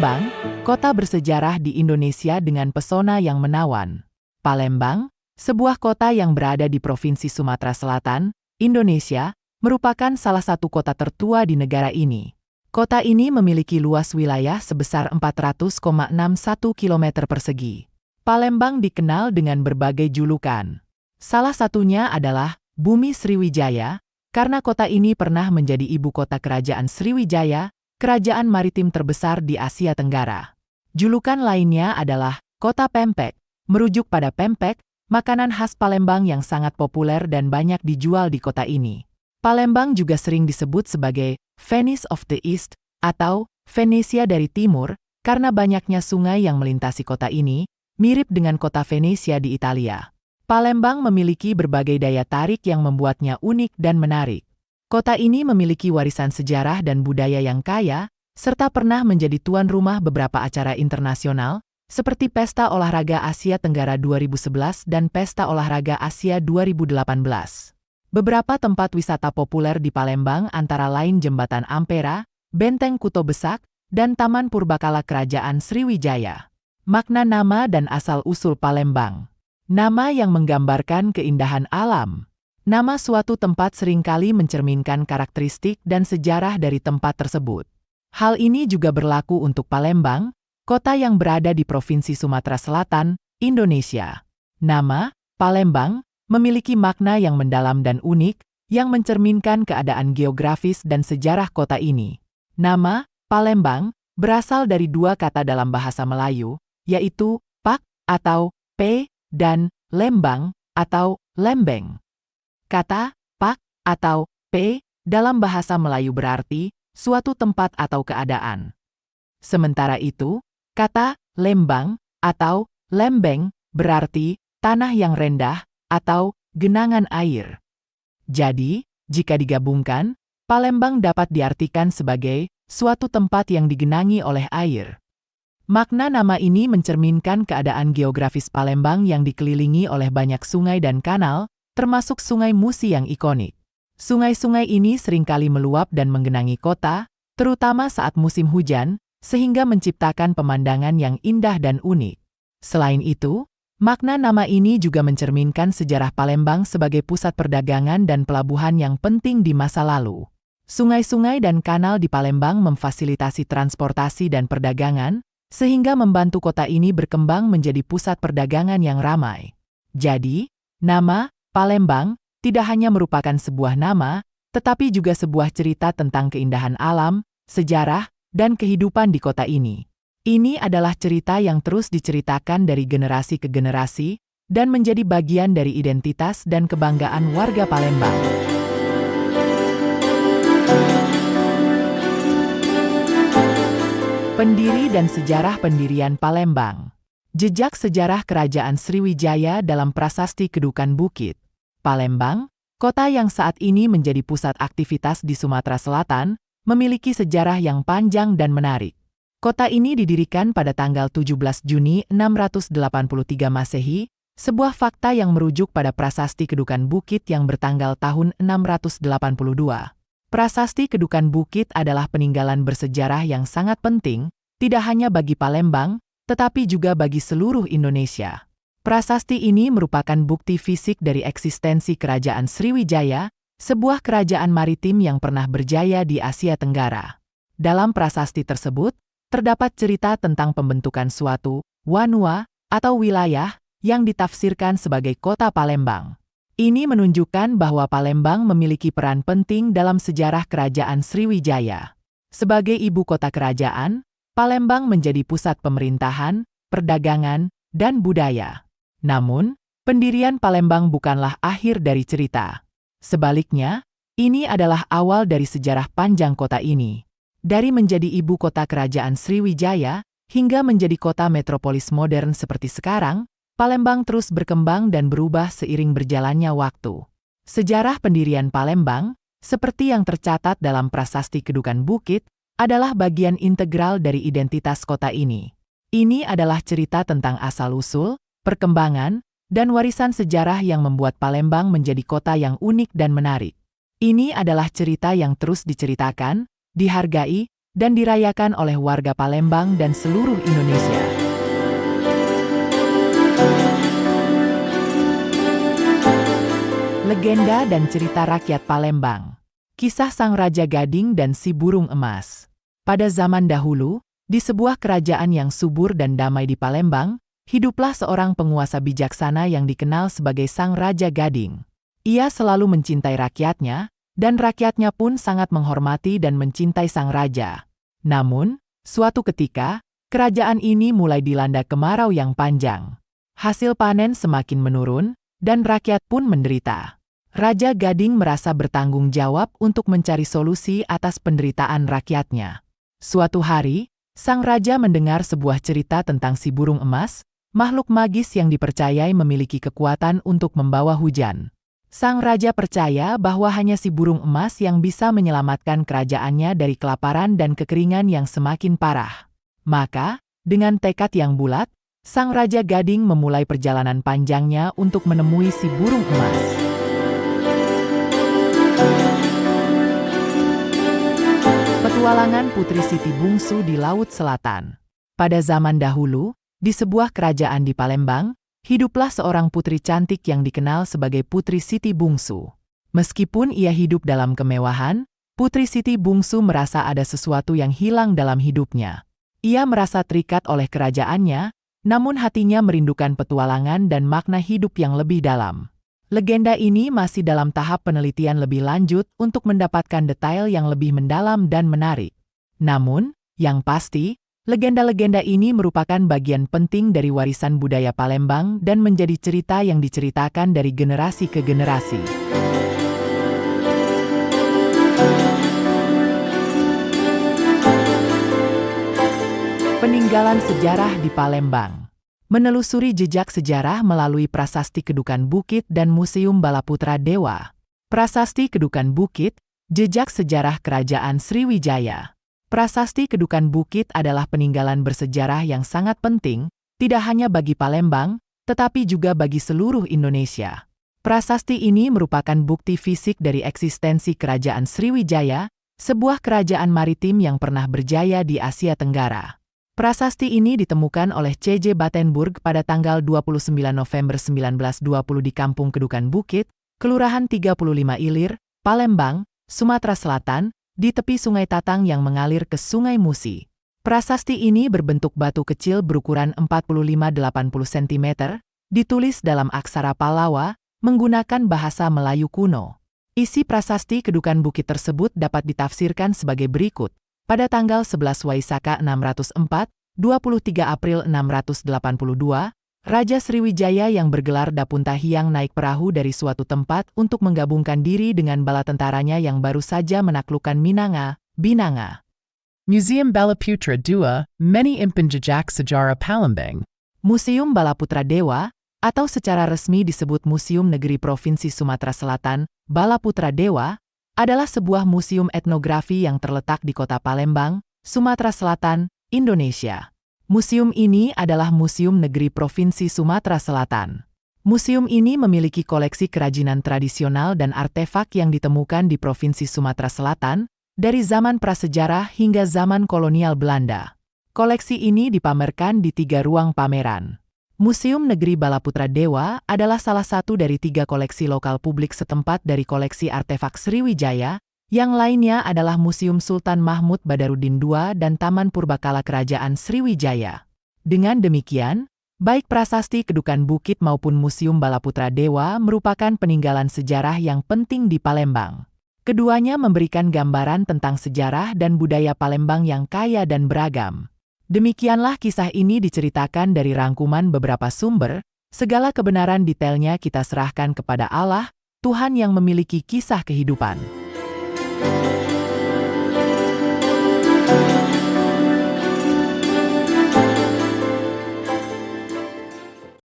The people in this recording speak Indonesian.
Palembang, kota bersejarah di Indonesia dengan pesona yang menawan. Palembang, sebuah kota yang berada di Provinsi Sumatera Selatan, Indonesia, merupakan salah satu kota tertua di negara ini. Kota ini memiliki luas wilayah sebesar 400,61 km persegi. Palembang dikenal dengan berbagai julukan. Salah satunya adalah Bumi Sriwijaya, karena kota ini pernah menjadi ibu kota kerajaan Sriwijaya, kerajaan maritim terbesar di Asia Tenggara. Julukan lainnya adalah Kota Pempek, merujuk pada pempek, makanan khas Palembang yang sangat populer dan banyak dijual di kota ini. Palembang juga sering disebut sebagai Venice of the East atau Venesia dari Timur karena banyaknya sungai yang melintasi kota ini, mirip dengan kota Venesia di Italia. Palembang memiliki berbagai daya tarik yang membuatnya unik dan menarik. Kota ini memiliki warisan sejarah dan budaya yang kaya, serta pernah menjadi tuan rumah beberapa acara internasional, seperti Pesta Olahraga Asia Tenggara 2011 dan Pesta Olahraga Asia 2018. Beberapa tempat wisata populer di Palembang antara lain Jembatan Ampera, Benteng Kuto Besak, dan Taman Purbakala Kerajaan Sriwijaya. Makna nama dan asal-usul Palembang. Nama yang menggambarkan keindahan alam. Nama suatu tempat seringkali mencerminkan karakteristik dan sejarah dari tempat tersebut. Hal ini juga berlaku untuk Palembang, kota yang berada di Provinsi Sumatera Selatan, Indonesia. Nama, Palembang, memiliki makna yang mendalam dan unik, yang mencerminkan keadaan geografis dan sejarah kota ini. Nama, Palembang, berasal dari dua kata dalam bahasa Melayu, yaitu Pak atau P dan Lembang atau Lembeng. Kata Pak atau P dalam bahasa Melayu berarti suatu tempat atau keadaan. Sementara itu, kata Lembang atau Lembeng berarti tanah yang rendah atau genangan air. Jadi, jika digabungkan, Palembang dapat diartikan sebagai suatu tempat yang digenangi oleh air. Makna nama ini mencerminkan keadaan geografis Palembang yang dikelilingi oleh banyak sungai dan kanal, termasuk Sungai Musi yang ikonik. Sungai-sungai ini seringkali meluap dan menggenangi kota, terutama saat musim hujan, sehingga menciptakan pemandangan yang indah dan unik. Selain itu, makna nama ini juga mencerminkan sejarah Palembang sebagai pusat perdagangan dan pelabuhan yang penting di masa lalu. Sungai-sungai dan kanal di Palembang memfasilitasi transportasi dan perdagangan, sehingga membantu kota ini berkembang menjadi pusat perdagangan yang ramai. Jadi, nama Palembang tidak hanya merupakan sebuah nama, tetapi juga sebuah cerita tentang keindahan alam, sejarah, dan kehidupan di kota ini. Ini adalah cerita yang terus diceritakan dari generasi ke generasi, dan menjadi bagian dari identitas dan kebanggaan warga Palembang. Pendiri dan sejarah pendirian Palembang. Jejak sejarah Kerajaan Sriwijaya dalam Prasasti Kedukan Bukit. Palembang, kota yang saat ini menjadi pusat aktivitas di Sumatera Selatan, memiliki sejarah yang panjang dan menarik. Kota ini didirikan pada tanggal 17 Juni 683 Masehi, sebuah fakta yang merujuk pada Prasasti Kedukan Bukit yang bertanggal tahun 682. Prasasti Kedukan Bukit adalah peninggalan bersejarah yang sangat penting, tidak hanya bagi Palembang, tetapi juga bagi seluruh Indonesia. Prasasti ini merupakan bukti fisik dari eksistensi Kerajaan Sriwijaya, sebuah kerajaan maritim yang pernah berjaya di Asia Tenggara. Dalam prasasti tersebut, terdapat cerita tentang pembentukan suatu wanua atau wilayah yang ditafsirkan sebagai kota Palembang. Ini menunjukkan bahwa Palembang memiliki peran penting dalam sejarah Kerajaan Sriwijaya. Sebagai ibu kota kerajaan, Palembang menjadi pusat pemerintahan, perdagangan, dan budaya. Namun, pendirian Palembang bukanlah akhir dari cerita. Sebaliknya, ini adalah awal dari sejarah panjang kota ini. Dari menjadi ibu kota kerajaan Sriwijaya, hingga menjadi kota metropolis modern seperti sekarang, Palembang terus berkembang dan berubah seiring berjalannya waktu. Sejarah pendirian Palembang, seperti yang tercatat dalam Prasasti Kedukan Bukit, adalah bagian integral dari identitas kota ini. Ini adalah cerita tentang asal-usul, perkembangan, dan warisan sejarah yang membuat Palembang menjadi kota yang unik dan menarik. Ini adalah cerita yang terus diceritakan, dihargai, dan dirayakan oleh warga Palembang dan seluruh Indonesia. Legenda dan cerita rakyat Palembang. Kisah Sang Raja Gading dan Si Burung Emas. Pada zaman dahulu, di sebuah kerajaan yang subur dan damai di Palembang, hiduplah seorang penguasa bijaksana yang dikenal sebagai Sang Raja Gading. Ia selalu mencintai rakyatnya, dan rakyatnya pun sangat menghormati dan mencintai sang raja. Namun, suatu ketika, kerajaan ini mulai dilanda kemarau yang panjang. Hasil panen semakin menurun, dan rakyat pun menderita. Raja Gading merasa bertanggung jawab untuk mencari solusi atas penderitaan rakyatnya. Suatu hari, sang raja mendengar sebuah cerita tentang si burung emas, makhluk magis yang dipercayai memiliki kekuatan untuk membawa hujan. Sang raja percaya bahwa hanya si burung emas yang bisa menyelamatkan kerajaannya dari kelaparan dan kekeringan yang semakin parah. Maka, dengan tekad yang bulat, Sang Raja Gading memulai perjalanan panjangnya untuk menemui si burung emas. Petualangan Putri Siti Bungsu di Laut Selatan. Pada zaman dahulu, di sebuah kerajaan di Palembang, hiduplah seorang putri cantik yang dikenal sebagai Putri Siti Bungsu. Meskipun ia hidup dalam kemewahan, Putri Siti Bungsu merasa ada sesuatu yang hilang dalam hidupnya. Ia merasa terikat oleh kerajaannya, namun hatinya merindukan petualangan dan makna hidup yang lebih dalam. Legenda ini masih dalam tahap penelitian lebih lanjut untuk mendapatkan detail yang lebih mendalam dan menarik. Namun, yang pasti, legenda-legenda ini merupakan bagian penting dari warisan budaya Palembang dan menjadi cerita yang diceritakan dari generasi ke generasi. Peninggalan sejarah di Palembang. Menelusuri jejak sejarah melalui Prasasti Kedukan Bukit dan Museum Balaputra Dewa. Prasasti Kedukan Bukit, jejak sejarah Kerajaan Sriwijaya. Prasasti Kedukan Bukit adalah peninggalan bersejarah yang sangat penting, tidak hanya bagi Palembang, tetapi juga bagi seluruh Indonesia. Prasasti ini merupakan bukti fisik dari eksistensi Kerajaan Sriwijaya, sebuah kerajaan maritim yang pernah berjaya di Asia Tenggara. Prasasti ini ditemukan oleh C.J. Battenburg pada tanggal 29 November 1920 di Kampung Kedukan Bukit, Kelurahan 35 Ilir, Palembang, Sumatera Selatan, di tepi Sungai Tatang yang mengalir ke Sungai Musi. Prasasti ini berbentuk batu kecil berukuran 45-80 cm, ditulis dalam aksara Pallawa, menggunakan bahasa Melayu kuno. Isi prasasti Kedukan Bukit tersebut dapat ditafsirkan sebagai berikut. Pada tanggal 11 Waisaka 604, 23 April 682, Raja Sriwijaya yang bergelar Dapuntahiang naik perahu dari suatu tempat untuk menggabungkan diri dengan bala tentaranya yang baru saja menaklukkan Minanga, Binanga. Museum Balaputra Dewa, Many Impen Jejak Sejarah Palembang. Museum Balaputra Dewa, atau secara resmi disebut Museum Negeri Provinsi Sumatera Selatan, Balaputra Dewa, adalah sebuah museum etnografi yang terletak di kota Palembang, Sumatera Selatan, Indonesia. Museum ini adalah Museum Negeri Provinsi Sumatera Selatan. Museum ini memiliki koleksi kerajinan tradisional dan artefak yang ditemukan di Provinsi Sumatera Selatan, dari zaman prasejarah hingga zaman kolonial Belanda. Koleksi ini dipamerkan di 3 ruang pameran. Museum Negeri Balaputra Dewa adalah salah satu dari 3 koleksi lokal publik setempat dari koleksi artefak Sriwijaya, yang lainnya adalah Museum Sultan Mahmud Badarudin II dan Taman Purbakala Kerajaan Sriwijaya. Dengan demikian, baik Prasasti Kedukan Bukit maupun Museum Balaputra Dewa merupakan peninggalan sejarah yang penting di Palembang. Keduanya memberikan gambaran tentang sejarah dan budaya Palembang yang kaya dan beragam. Demikianlah kisah ini diceritakan dari rangkuman beberapa sumber, segala kebenaran detailnya kita serahkan kepada Allah, Tuhan yang memiliki kisah kehidupan.